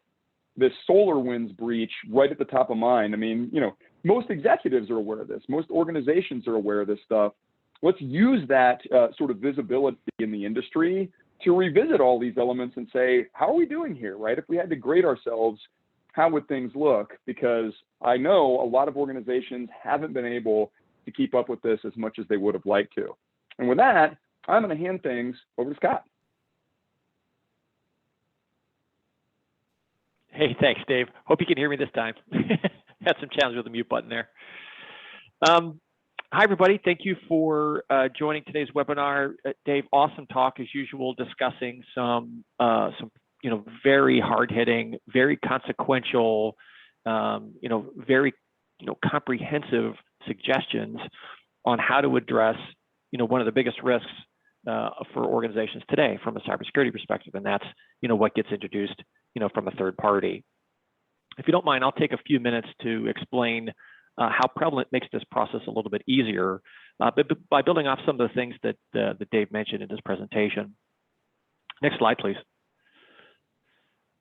this SolarWinds breach right at the top of mind. I mean, most executives are aware of this. Most organizations are aware of this stuff. Let's use that sort of visibility in the industry to revisit all these elements and say, how are we doing here, right? If we had to grade ourselves, how would things look? Because I know a lot of organizations haven't been able to keep up with this as much as they would have liked to. And with that, I'm going to hand things over to Scott. Hey, thanks, Dave. Hope you can hear me this time. Had some challenge with the mute button there. Hi, everybody. Thank you for joining today's webinar. Dave, awesome talk as usual, discussing some very hard-hitting, very consequential, very comprehensive suggestions on how to address one of the biggest risks for organizations today from a cybersecurity perspective, and that's what gets introduced from a third party. If you don't mind, I'll take a few minutes to explain how prevalent makes this process a little bit easier, but by building off some of the things that Dave mentioned in his presentation. Next slide, please.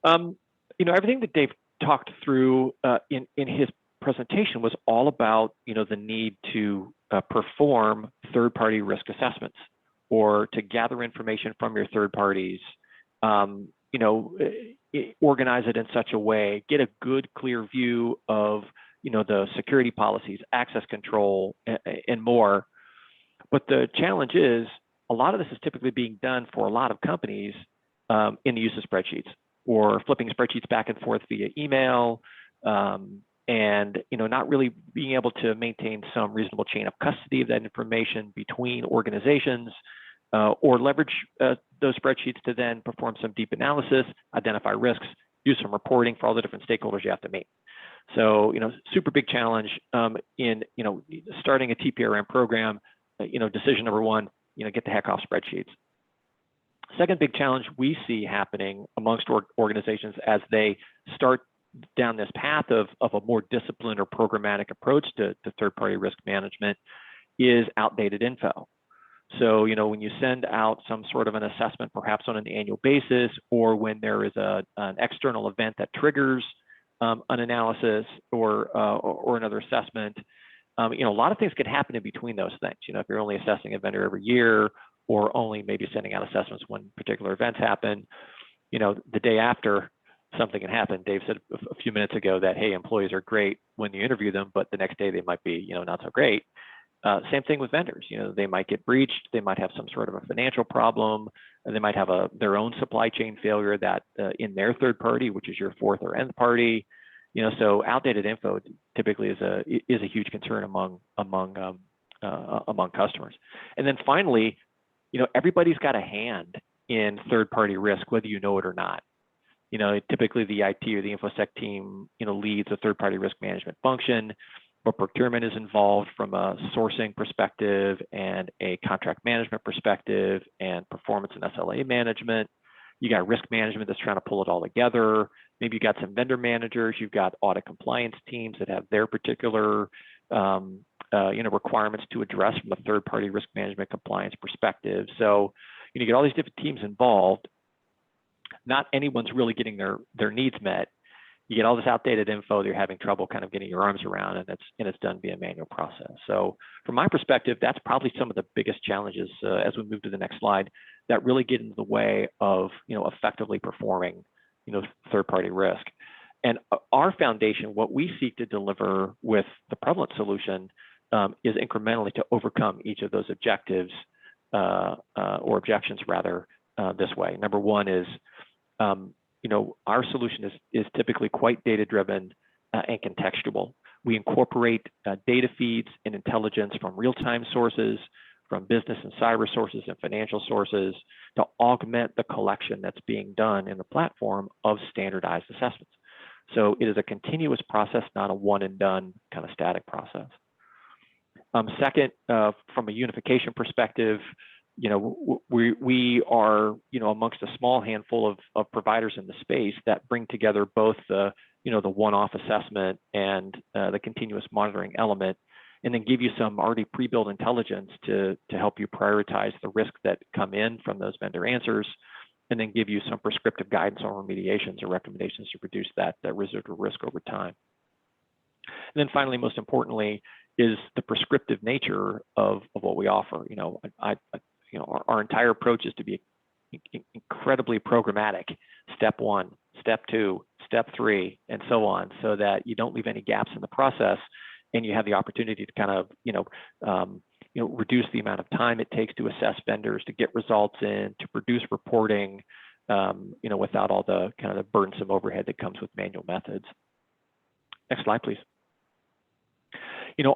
Everything that Dave talked through in his presentation was all about the need to perform third-party risk assessments, or to gather information from your third parties, organize it in such a way, get a good, clear view of the security policies, access control, and more. But the challenge is, a lot of this is typically being done for a lot of companies in the use of spreadsheets, or flipping spreadsheets back and forth via email, and not really being able to maintain some reasonable chain of custody of that information between organizations, or leverage those spreadsheets to then perform some deep analysis, identify risks, do some reporting for all the different stakeholders you have to meet. So, super big challenge in, starting a TPRM program. Decision number one, get the heck off spreadsheets. Second big challenge we see happening amongst organizations as they start down this path of a more disciplined or programmatic approach to third-party risk management is outdated info. So, when you send out some sort of an assessment, perhaps on an annual basis, or when there is an external event that triggers an analysis or another assessment, a lot of things could happen in between those things. If you're only assessing a vendor every year, or only maybe sending out assessments when particular events happen, the day after, something can happen. Dave said a few minutes ago that, hey, employees are great when you interview them, but the next day they might be, not so great. Same thing with vendors. They might get breached. They might have some sort of a financial problem, and they might have their own supply chain failure that in their third party, which is your fourth or nth party. So outdated info typically is a huge concern among customers. And then finally, everybody's got a hand in third party risk, whether you know it or not. Typically the IT or the InfoSec team, leads a third party risk management function, but procurement is involved from a sourcing perspective and a contract management perspective and performance and SLA management. You got risk management that's trying to pull it all together. Maybe you got some vendor managers. You've got audit compliance teams that have their particular requirements to address from a third party risk management compliance perspective. So you get all these different teams involved. Not anyone's really getting their needs met. You get all this outdated info that you're having trouble kind of getting your arms around, and it's done via manual process. So from my perspective, that's probably some of the biggest challenges as we move to the next slide that really get into the way of effectively performing third-party risk. And our foundation, what we seek to deliver with the prevalent solution, is incrementally to overcome each of those objectives or objections rather this way. Number one is our solution is typically quite data-driven and contextual. We incorporate data feeds and intelligence from real-time sources, from business and cyber sources and financial sources to augment the collection that's being done in the platform of standardized assessments. So it is a continuous process, not a one and done kind of static process. Second, from a unification perspective, we are, amongst a small handful of providers in the space that bring together both the one-off assessment and the continuous monitoring element, and then give you some already pre-built intelligence to help you prioritize the risks that come in from those vendor answers, and then give you some prescriptive guidance on remediations or recommendations to reduce that residual risk over time. And then finally, most importantly, is the prescriptive nature of what we offer. Our entire approach is to be incredibly programmatic. Step one, step two, step three, and so on, so that you don't leave any gaps in the process, and you have the opportunity to kind of, reduce the amount of time it takes to assess vendors, to get results in, to produce reporting, without all the kind of the burdensome overhead that comes with manual methods. Next slide, please.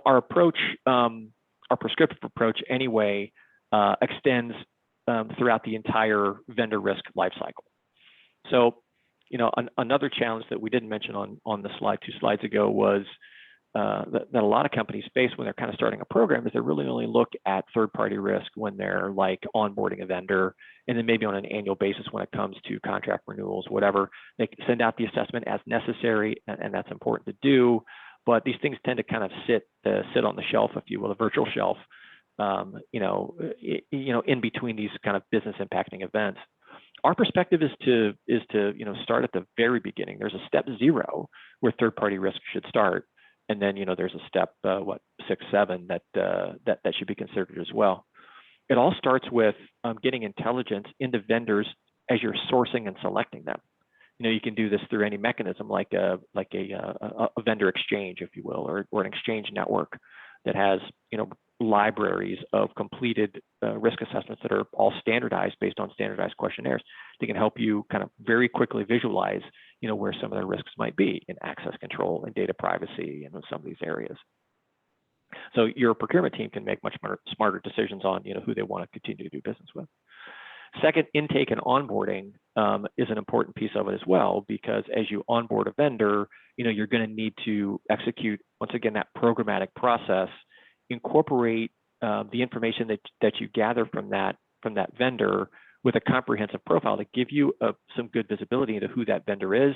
Our approach, our prescriptive approach anyway, extends throughout the entire vendor risk lifecycle. So, another challenge that we didn't mention on the slide 2 slides ago was that a lot of companies face when they're kind of starting a program is they really only look at third-party risk when they're like onboarding a vendor, and then maybe on an annual basis when it comes to contract renewals, whatever. They send out the assessment as necessary, and that's important to do. But these things tend to kind of sit on the shelf, if you will, a virtual shelf, in between these kind of business impacting events. Our perspective is to start at the very beginning. There's a step 0 where third-party risk should start, and then there's a step 6, 7 that should be considered as well. It all starts with getting intelligence into vendors as you're sourcing and selecting them. You can do this through any mechanism like a vendor exchange, if you will, or an exchange network that has libraries of completed risk assessments that are all standardized based on standardized questionnaires. They can help you kind of very quickly visualize where some of the risks might be in access control and data privacy and in some of these areas. So your procurement team can make much smarter decisions on who they want to continue to do business with. Second, intake and onboarding is an important piece of it as well, because as you onboard a vendor, you're going to need to execute, once again, that programmatic process, incorporate the information that you gather from that vendor with a comprehensive profile to give you some good visibility into who that vendor is,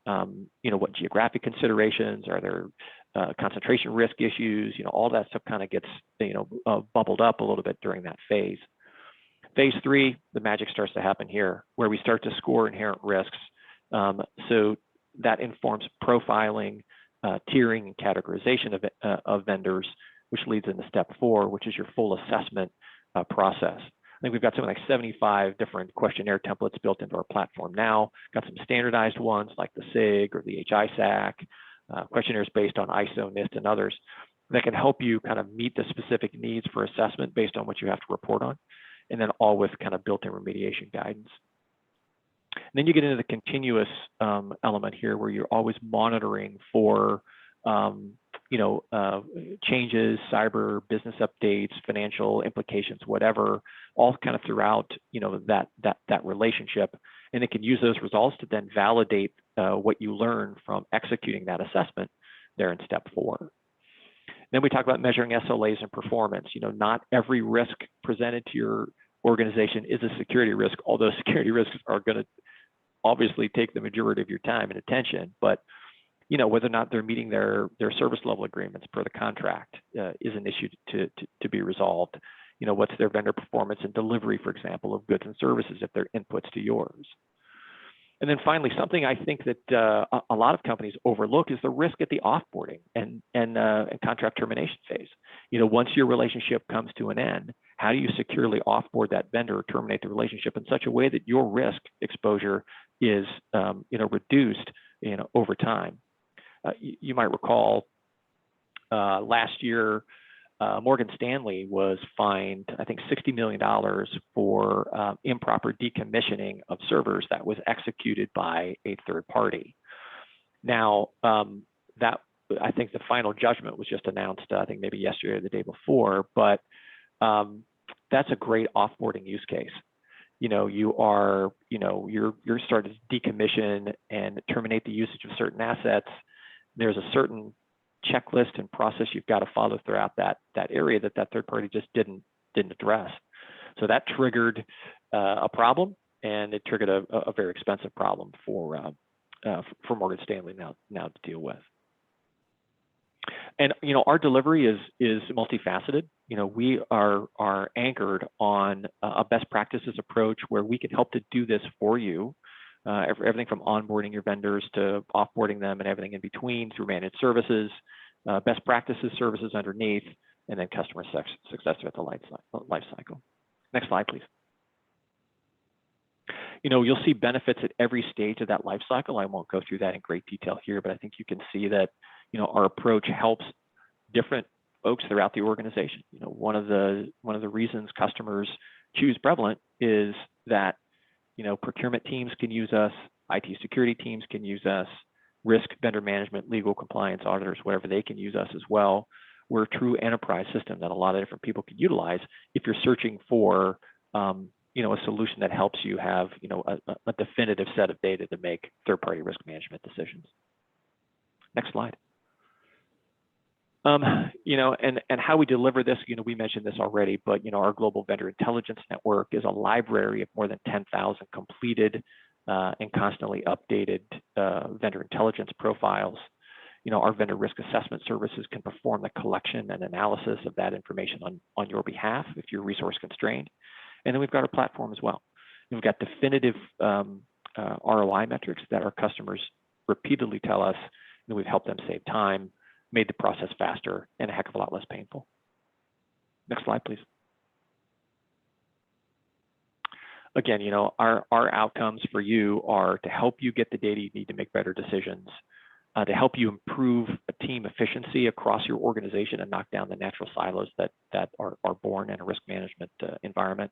what geographic considerations, are there concentration risk issues, all that stuff kind of gets, bubbled up a little bit during that phase. Phase 3, the magic starts to happen here, where we start to score inherent risks. So that informs profiling, tiering, and categorization of vendors, which leads into step 4, which is your full assessment process. I think we've got something like 75 different questionnaire templates built into our platform now. Got some standardized ones like the SIG or the HISAC, questionnaires based on ISO, NIST, and others that can help you kind of meet the specific needs for assessment based on what you have to report on, and then all with kind of built-in remediation guidance. And then you get into the continuous element here, where you're always monitoring for changes, cyber, business updates, financial implications, whatever, all kind of throughout that relationship. And it can use those results to then validate what you learn from executing that assessment there in step 4. Then we talk about measuring SLAs and performance. Not every risk presented to your organization is a security risk, although security risks are going to obviously take the majority of your time and attention. But whether or not they're meeting their service level agreements per the contract is an issue to be resolved. What's their vendor performance and delivery, for example, of goods and services if they're inputs to yours. And then finally, something I think that a lot of companies overlook is the risk at the offboarding and contract termination phase. Once your relationship comes to an end, how do you securely offboard that vendor or terminate the relationship in such a way that your risk exposure is reduced over time? You might recall last year, Morgan Stanley was fined, I think, $60 million for improper decommissioning of servers that was executed by a third party. Now, that I think the final judgment was just announced, I think maybe yesterday or the day before, but that's a great offboarding use case. You're starting to decommission and terminate the usage of certain assets. There's a certain checklist and process you've got to follow throughout that area that third party just didn't address. So that triggered a problem, and it triggered a very expensive problem for Morgan Stanley now to deal with. And our delivery is multifaceted. We are anchored on a best practices approach where we can help to do this for you. Everything from onboarding your vendors to offboarding them and everything in between through managed services, best practices services underneath, and then customer success throughout the life cycle. Next slide, please. You'll see benefits at every stage of that life cycle. I won't go through that in great detail here, but I think you can see that our approach helps different folks throughout the organization. One of the reasons customers choose Prevalent is that procurement teams can use us, IT security teams can use us, risk, vendor management, legal, compliance, auditors, whatever, they can use us as well. We're a true enterprise system that a lot of different people can utilize if you're searching for a solution that helps you have a definitive set of data to make third-party risk management decisions. Next slide. And how we deliver this, we mentioned this already, but our global vendor intelligence network is a library of more than 10,000 completed and constantly updated vendor intelligence profiles. Our vendor risk assessment services can perform the collection and analysis of that information on your behalf if you're resource constrained. And then we've got our platform as well. We've got definitive ROI metrics that our customers repeatedly tell us that we've helped them save time, made the process faster, and a heck of a lot less painful. Next slide, please. Again, our outcomes for you are to help you get the data you need to make better decisions, to help you improve a team efficiency across your organization and knock down the natural silos that are born in a risk management environment.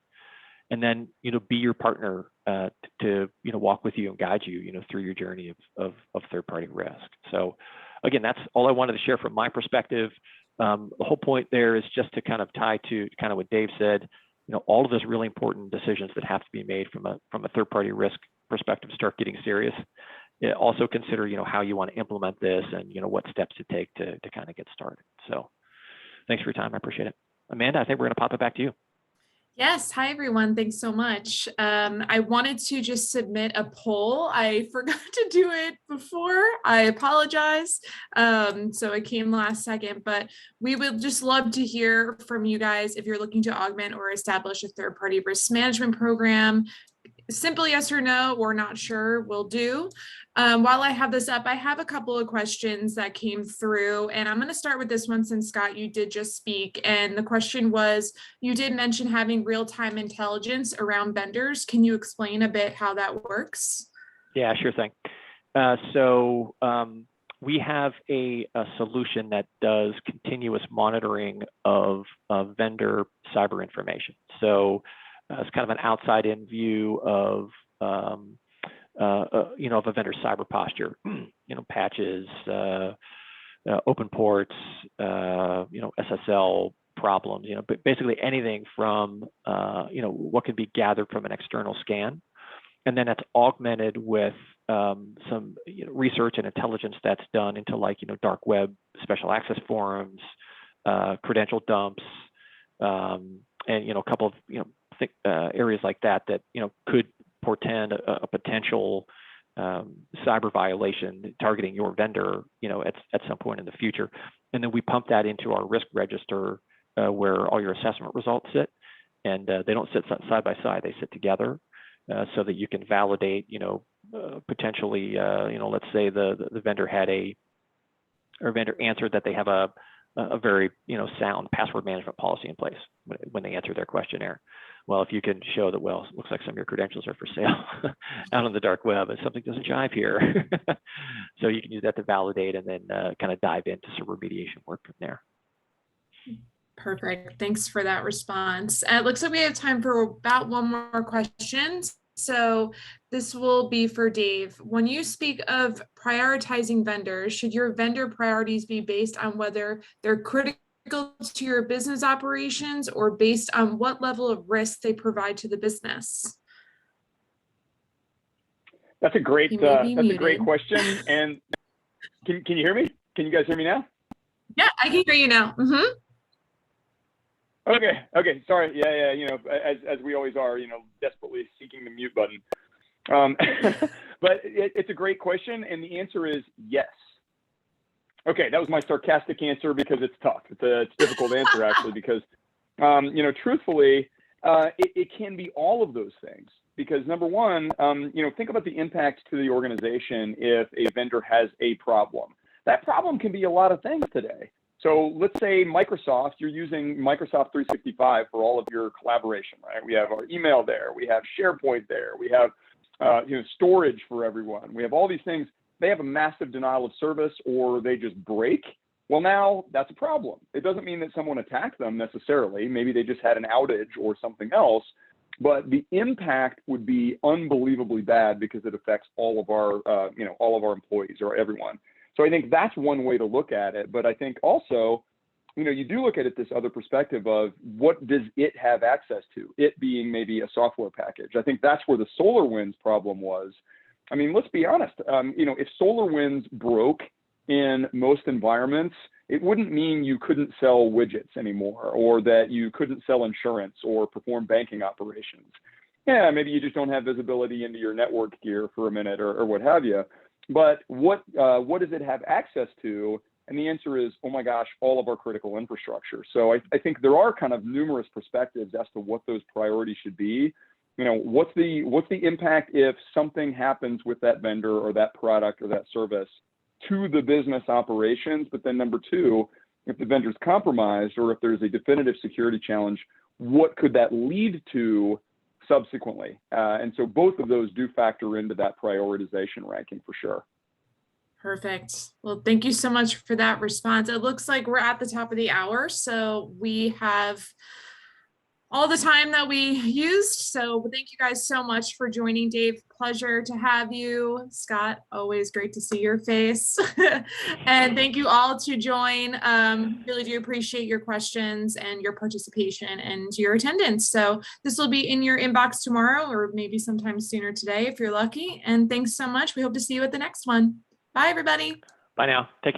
And then, be your partner to walk with you and guide you, through your journey of third-party risk. So again, that's all I wanted to share from my perspective. The whole point there is just to kind of tie to kind of what Dave said. All of those really important decisions that have to be made from a third-party risk perspective start getting serious. Also consider, how you want to implement this and, what steps to take to kind of get started. So thanks for your time. I appreciate it. Amanda, I think we're going to pop it back to you. Yes, hi everyone. Thanks so much. I wanted to just submit a poll. I forgot to do it before. I apologize. So it came last second, but we would just love to hear from you guys if you're looking to augment or establish a third-party risk management program. Simple yes or no, or not sure will do. While I have this up, I have a couple of questions that came through, and I'm going to start with this one since Scott, you did just speak. And the question was, you did mention having real-time intelligence around vendors. Can you explain a bit how that works? Yeah, sure thing. So we have a solution that does continuous monitoring of vendor cyber information. So it's kind of an outside-in view of of a vendor's cyber posture. Patches, open ports, SSL problems. But basically anything from what can be gathered from an external scan, and then that's augmented with some research and intelligence that's done into dark web special access forums, credential dumps, and a couple of areas like that could portend a potential cyber violation targeting your vendor at some point in the future. And then we pump that into our risk register where all your assessment results sit, and they don't sit side by side, they sit together. So that you can validate, potentially, let's say the vendor had vendor answered that they have a very, sound password management policy in place when they answer their questionnaire. Well, if you can show that, well, it looks like some of your credentials are for sale out on the dark web and something doesn't jive here. So you can use that to validate and then kind of dive into some remediation work from there. Perfect. Thanks for that response. It looks like we have time for about one more question. So this will be for Dave. When you speak of prioritizing vendors, should your vendor priorities be based on whether they're critical to your business operations or based on what level of risk they provide to the business? That's a great question. And can you hear me? Can you guys hear me now? Yeah, I can hear you now. Mm-hmm. Okay. Sorry. Yeah. As we always are, desperately seeking the mute button. But it's a great question, and the answer is yes. Okay, that was my sarcastic answer because it's tough. It's a difficult answer actually because, truthfully, it can be all of those things. Because number one, think about the impact to the organization if a vendor has a problem. That problem can be a lot of things today. So let's say Microsoft, you're using Microsoft 365 for all of your collaboration, right? We have our email there, we have SharePoint there, we have storage for everyone. We have all these things. They have a massive denial of service or they just break. Well, now that's a problem. It doesn't mean that someone attacked them necessarily. Maybe they just had an outage or something else, but the impact would be unbelievably bad because it affects all of our employees or everyone. So I think that's one way to look at it. But I think also, you do look at it this other perspective of what does it have access to? It being maybe a software package. I think that's where the SolarWinds problem was. I mean, let's be honest. If SolarWinds broke in most environments, it wouldn't mean you couldn't sell widgets anymore or that you couldn't sell insurance or perform banking operations. Yeah, maybe you just don't have visibility into your network gear for a minute or what have you. But what does it have access to? And the answer is, oh my gosh, all of our critical infrastructure. So I think there are kind of numerous perspectives as to what those priorities should be. What's the impact if something happens with that vendor or that product or that service to the business operations? But then number two, if the vendor's compromised or if there's a definitive security challenge, what could that lead to subsequently? And so both of those do factor into that prioritization ranking for sure. Perfect. Well, thank you so much for that response. It looks like we're at the top of the hour, so we have all the time that we used. So thank you guys so much for joining. Dave, pleasure to have you. Scott, always great to see your face. And thank you all to join. Really do appreciate your questions and your participation and your attendance. So this will be in your inbox tomorrow or maybe sometime sooner today if you're lucky. And thanks so much. We hope to see you at the next one. Bye, everybody. Bye now. Take care.